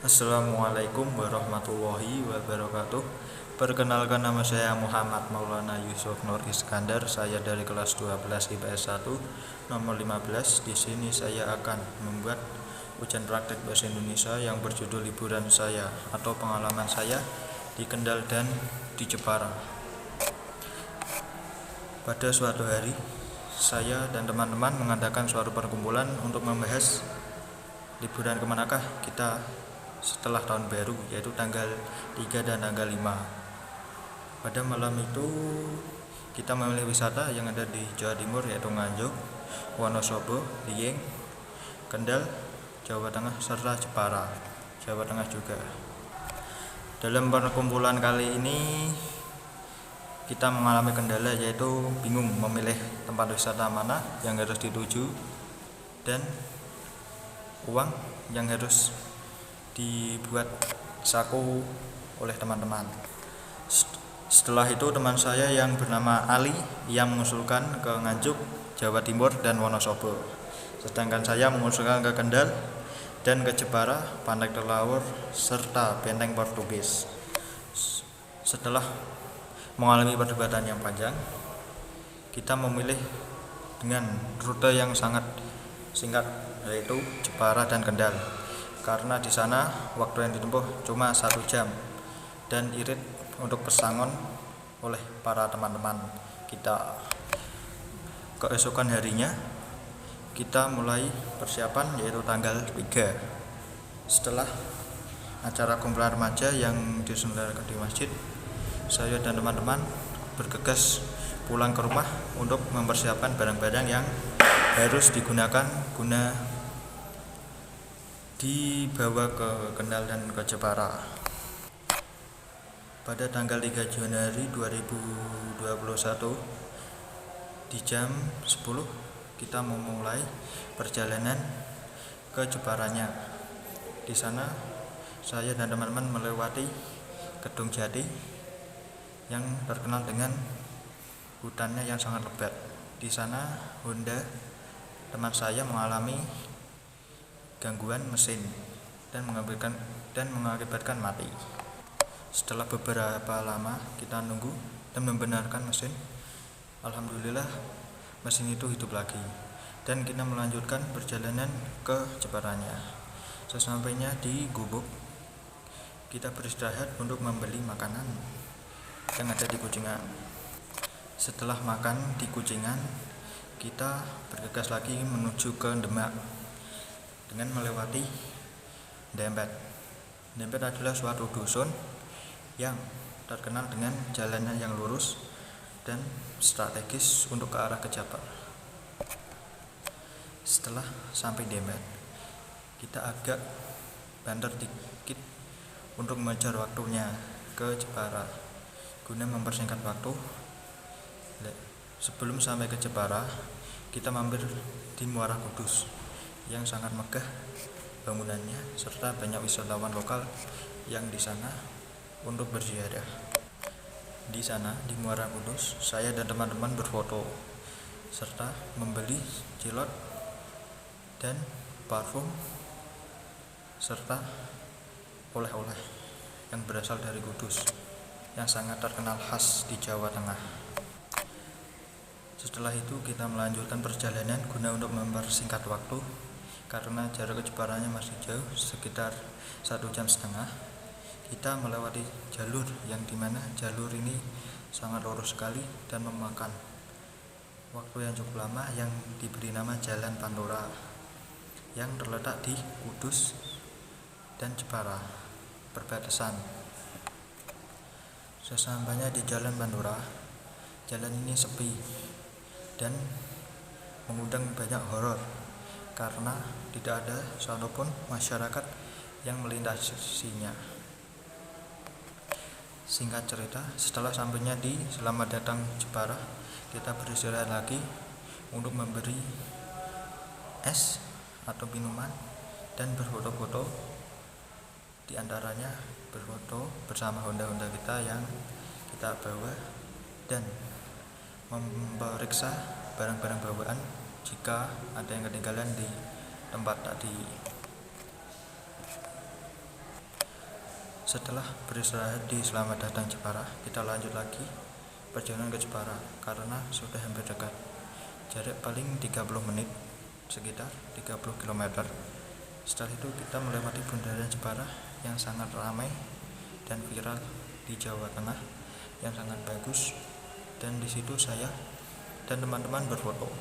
Assalamualaikum warahmatullahi wabarakatuh. Perkenalkan, nama saya Muhammad Maulana Yusuf Nur Iskandar. Saya dari kelas 12 IPS 1 nomor 15. Di sini saya akan membuat ujian praktek bahasa Indonesia yang berjudul liburan saya atau pengalaman saya di Kendal dan di Jepara. Pada suatu hari, saya dan teman-teman mengadakan suatu perkumpulan untuk membahas liburan kemanakah kita setelah tahun baru, yaitu tanggal 3 dan tanggal 5. Pada malam itu kita memilih wisata yang ada di Jawa Timur, yaitu Nganjuk, Wonosobo, Dieng, Kendal, Jawa Tengah, serta Jepara, Jawa Tengah juga. Dalam perkumpulan kali ini kita mengalami kendala, yaitu bingung memilih tempat wisata mana yang harus dituju dan uang yang harus dibuat saku oleh teman-teman. Setelah itu teman saya yang bernama Ali yang mengusulkan ke Nganjuk, Jawa Timur dan Wonosobo. Sedangkan saya mengusulkan ke Kendal dan ke Jepara, Pantai Telawur, serta Benteng Portugis. Setelah mengalami perdebatan yang panjang, kita memilih dengan rute yang sangat singkat, yaitu Jepara dan Kendal, karena di sana waktu yang ditempuh cuma 1 jam dan irit untuk pesangon oleh para teman-teman kita. Keesokan harinya kita mulai persiapan, yaitu tanggal 3. Setelah acara kumpulan remaja yang diselenggarakan di masjid, saya dan teman-teman bergegas pulang ke rumah untuk mempersiapkan barang-barang yang harus digunakan guna dibawa ke Kendal dan ke Jepara. Pada tanggal 3 Januari 2021 di jam 10 kita memulai perjalanan ke Jeparanya. Di sana saya dan teman-teman melewati Gedung Jati yang terkenal dengan hutannya yang sangat lebat. Di sana Honda teman saya mengalami gangguan mesin dan mengakibatkan mati. Setelah beberapa lama kita nunggu dan membenarkan mesin, alhamdulillah mesin itu hidup lagi dan kita melanjutkan perjalanan ke Jeparanya. Sesampainya di Gubuk, kita beristirahat untuk membeli makanan yang ada di Kucingan. Setelah makan di Kucingan, kita bergegas lagi menuju ke Demak dengan melewati Dempet. Dempet adalah suatu dusun yang terkenal dengan jalanan yang lurus dan strategis untuk ke arah ke Jepara. Setelah sampai Dempet, kita agak banter dikit untuk mengejar waktunya ke Jepara guna mempersingkat waktu. Sebelum sampai ke Jepara, kita mampir di Muara Kudus yang sangat megah bangunannya, serta banyak wisatawan lokal yang di sana untuk berziarah. Di sana di Muara Kudus, saya dan teman-teman berfoto serta membeli cilok dan parfum serta oleh-oleh yang berasal dari Kudus yang sangat terkenal khas di Jawa Tengah. Setelah itu kita melanjutkan perjalanan guna untuk mempersingkat waktu, karena jarak ke Jeparanya masih jauh, sekitar 1,5 jam. Kita melewati jalur yang dimana jalur ini sangat lurus sekali dan memakan waktu yang cukup lama, yang diberi nama Jalan Pantura, yang terletak di Kudus dan Jepara perbatasan. Sesampainya di Jalan Pantura, jalan ini sepi dan mengundang banyak horor karena tidak ada satupun masyarakat yang melintasinya. Singkat cerita, setelah sampainya di Selamat Datang Jepara, kita beristirahat lagi untuk memberi es atau minuman dan berfoto-foto, di antaranya berfoto bersama Honda-Honda kita yang kita bawa dan memeriksa barang-barang bawaan jika ada yang ketinggalan di tempat tadi. Setelah beristirahat di Selamat Datang Jepara, kita lanjut lagi perjalanan ke Jepara karena sudah hampir dekat. Jarak paling 30 menit, sekitar 30 km. Setelah itu kita melewati Bundaran Jepara yang sangat ramai dan viral di Jawa Tengah, yang sangat bagus, dan di situ saya dan teman-teman berfoto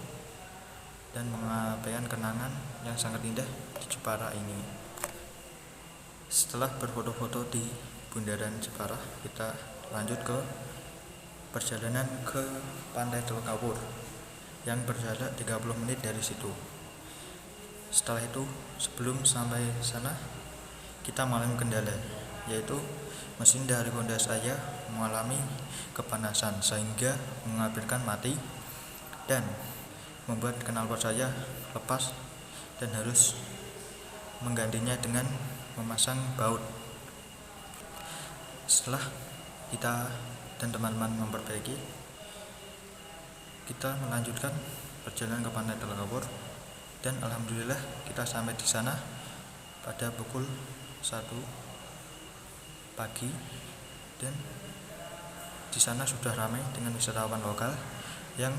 dan mengabaikan kenangan yang sangat indah di Jepara ini. Setelah berfoto-foto di Bundaran Jepara, kita lanjut ke perjalanan ke Pantai Teluk Awur yang berjarak 30 menit dari situ. Setelah itu, sebelum sampai sana, kita mengalami kendala, yaitu mesin dari Honda saya mengalami kepanasan sehingga mengakibatkan mati dan membuat knalpot saya lepas dan harus menggantinya dengan memasang baut. Setelah kita dan teman-teman memperbaiki, kita melanjutkan perjalanan ke Pantai Teluk Awur dan alhamdulillah kita sampai di sana pada pukul 1 pagi, dan di sana sudah ramai dengan wisatawan lokal yang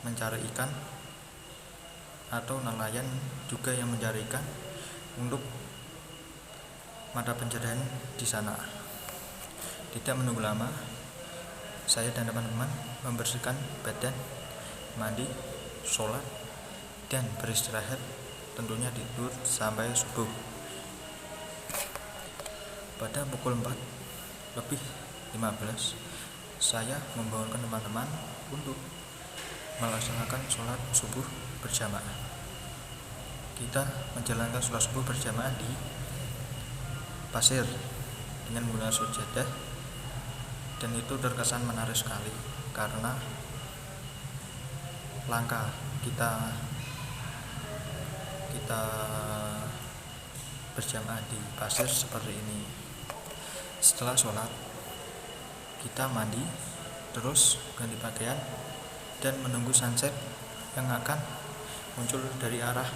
mencari ikan atau nelayan juga yang mencari ikan untuk mata pencarian di sana. Tidak menunggu lama, saya dan teman-teman membersihkan badan, mandi, sholat, dan beristirahat, tentunya tidur sampai subuh. Pada pukul 4:15, saya membangunkan teman-teman untuk melaksanakan sholat subuh berjamaah. Kita menjalankan sholat subuh berjamaah di pasir dengan menggunakan sajadah, dan itu terkesan menarik sekali karena langka kita berjamaah di pasir seperti ini. Setelah sholat, kita mandi, terus ganti pakaian dan menunggu sunset yang akan muncul dari arah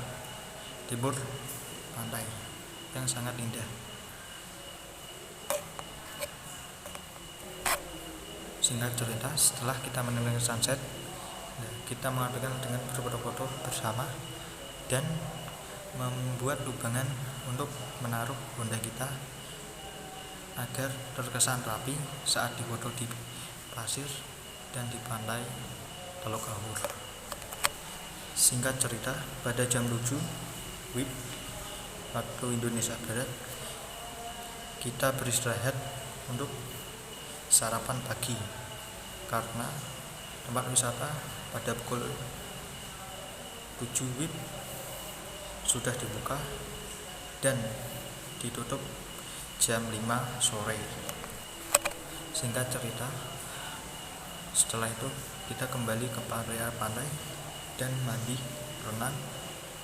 timur pantai yang sangat indah. Singkat cerita, setelah kita menunggu sunset, kita mengabadikan dengan berfoto-foto bersama dan membuat lubangan untuk menaruh Honda kita agar terkesan rapi saat difoto di pasir dan di Pantai Teluk Awur. Singkat cerita, pada jam 7 WIB waktu Indonesia Barat, kita beristirahat untuk sarapan pagi karena tempat wisata pada pukul 7 WIB sudah dibuka dan ditutup jam 5 sore. Singkat cerita, setelah itu kita kembali ke area pantai dan mandi, renang,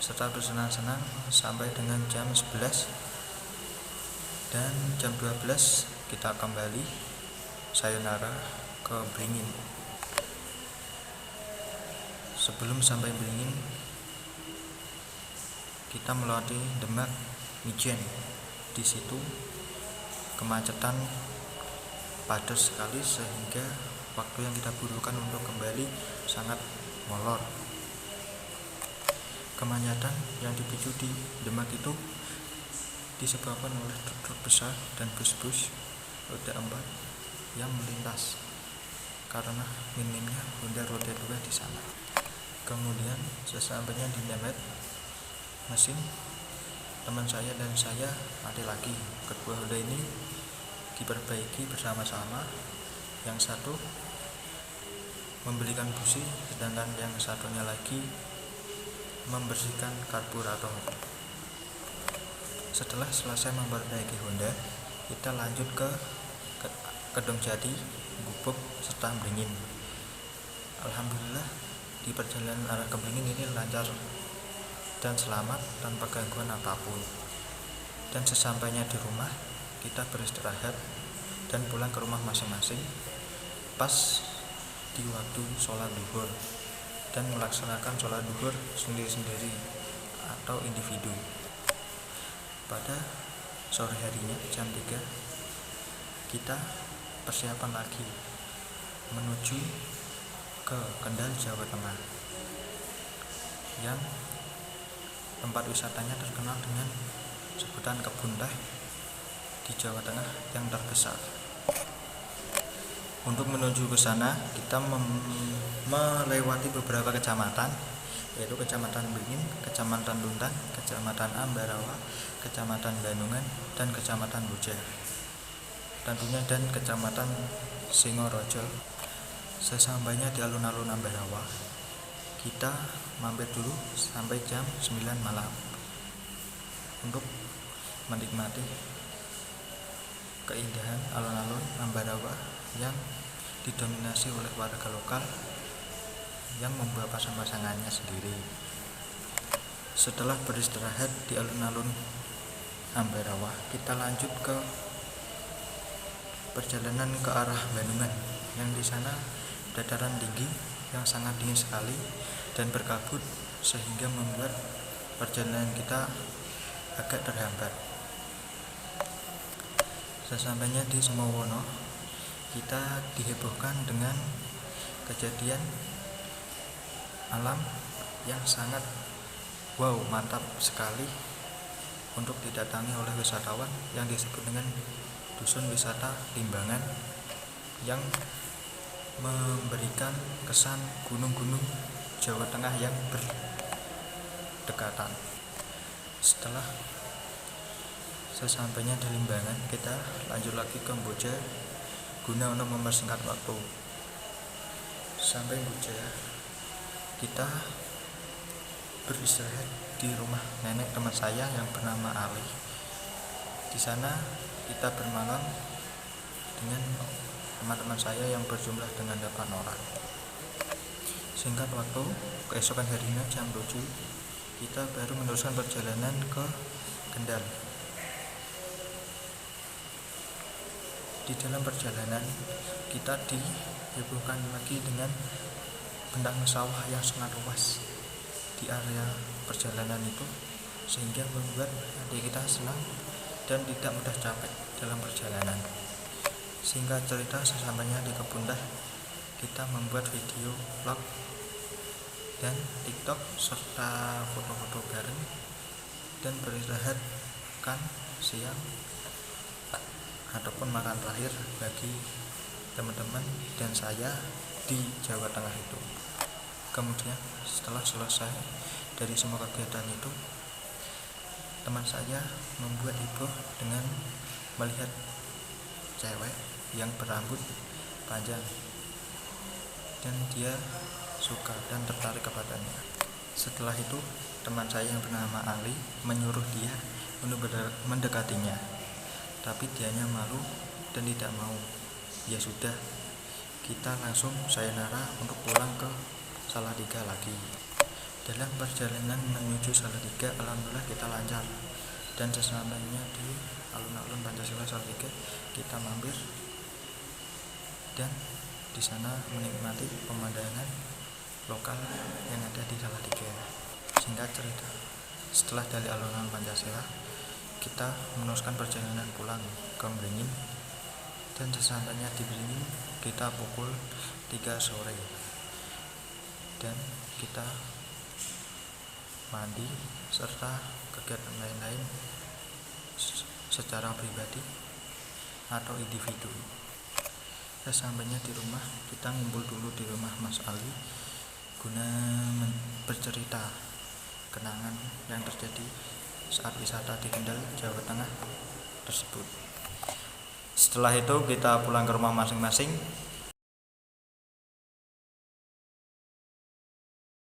serta bersenang-senang sampai dengan jam 11, dan jam 12 kita kembali sayonara ke Beringin. Sebelum sampai Beringin, kita melewati Demak Mijen. Di situ kemacetan padat sekali sehingga waktu yang kita butuhkan untuk kembali sangat molor. Kemacetan yang dipicu di Demak itu disebabkan oleh truk-truk besar dan bus-bus roda 4 yang melintas karena minimnya Honda roda 2 di sana. Kemudian sesampainya di Demak, mesin teman saya dan saya mati lagi. Kedua Honda ini diperbaiki bersama-sama. Yang satu membelikan busi, sedangkan yang satunya lagi membersihkan karburator. Setelah selesai memperbaiki Honda, kita lanjut ke Kedung Jati, Gubuk, serta Beringin. Alhamdulillah di perjalanan arah ke Beringin ini lancar dan selamat tanpa gangguan apapun. Dan sesampainya di rumah, kita beristirahat dan pulang ke rumah masing-masing pas di waktu sholat duhur dan melaksanakan sholat duhur sendiri-sendiri atau individu. Pada sore harinya jam 3, kita persiapan lagi menuju ke Kendal, Jawa Tengah, yang tempat wisatanya terkenal dengan sebutan kebun teh di Jawa Tengah yang terbesar. Untuk menuju ke sana kita melewati beberapa kecamatan, yaitu Kecamatan Beringin, Kecamatan Luntan, Kecamatan Ambarawa, Kecamatan Bandungan, dan Kecamatan Boja tentunya, dan Kecamatan Singorojo. Sesampainya di alun-alun Ambarawa, kita mampir dulu sampai jam 9 malam untuk menikmati keindahan alun-alun Ambarawa yang didominasi oleh warga lokal yang membawa pasang-pasangannya sendiri. Setelah beristirahat di alun-alun Ambarawa, kita lanjut ke perjalanan ke arah Bandungan, yang di sana dataran tinggi yang sangat dingin sekali dan berkabut sehingga membuat perjalanan kita agak terhambat. Sesampainya di Sumowono, kita dihebohkan dengan kejadian alam yang sangat mantap sekali untuk didatangi oleh wisatawan, yang disebut dengan Dusun Wisata Limbangan, yang memberikan kesan gunung-gunung Jawa Tengah yang berdekatan. Sesampainya di Limbangan, kita lanjut lagi ke Boja guna untuk mempersingkat waktu. Sampai Boja, kita beristirahat di rumah nenek teman saya yang bernama Ali. Di sana kita bermalam dengan teman-teman saya yang berjumlah dengan 8 orang. Singkat waktu, keesokan harinya jam 7 kita baru meneruskan perjalanan ke Kendal. Di dalam perjalanan kita dihebohkan lagi dengan bentang sawah yang sangat luas di area perjalanan itu, sehingga membuat hati kita senang dan tidak mudah capek dalam perjalanan. Singkat cerita, sesampainya di kebun teh, kita membuat video vlog dan TikTok serta foto-foto bareng dan beristirahatkan siang ataupun makan terakhir bagi teman-teman dan saya di Jawa Tengah itu. Kemudian setelah selesai dari semua kegiatan itu, teman saya membuat heboh dengan melihat cewek yang berambut panjang, dan dia suka dan tertarik kepadanya. Setelah itu, teman saya yang bernama Ali menyuruh dia untuk mendekatinya, tapi dianya malu dan tidak mau. Ya sudah, kita langsung sayonara untuk pulang ke Salatiga lagi. Dalam perjalanan menuju Salatiga, alhamdulillah kita lancar, dan sesampainya di alun-alun Pancasila Salatiga, kita mampir dan di sana menikmati pemandangan lokal yang ada di Salatiga. Singkat cerita, setelah dari alun-alun Pancasila, kita meneruskan perjalanan pulang ke Beringin, dan sesampainya di Beringin kita pukul 3 sore, dan kita mandi serta kegiatan lain-lain secara pribadi atau individu. Sesampainya di rumah, kita ngumpul dulu di rumah Mas Ali guna bercerita kenangan yang terjadi saat wisata di Kendal, Jawa Tengah tersebut. Setelah itu kita pulang ke rumah masing-masing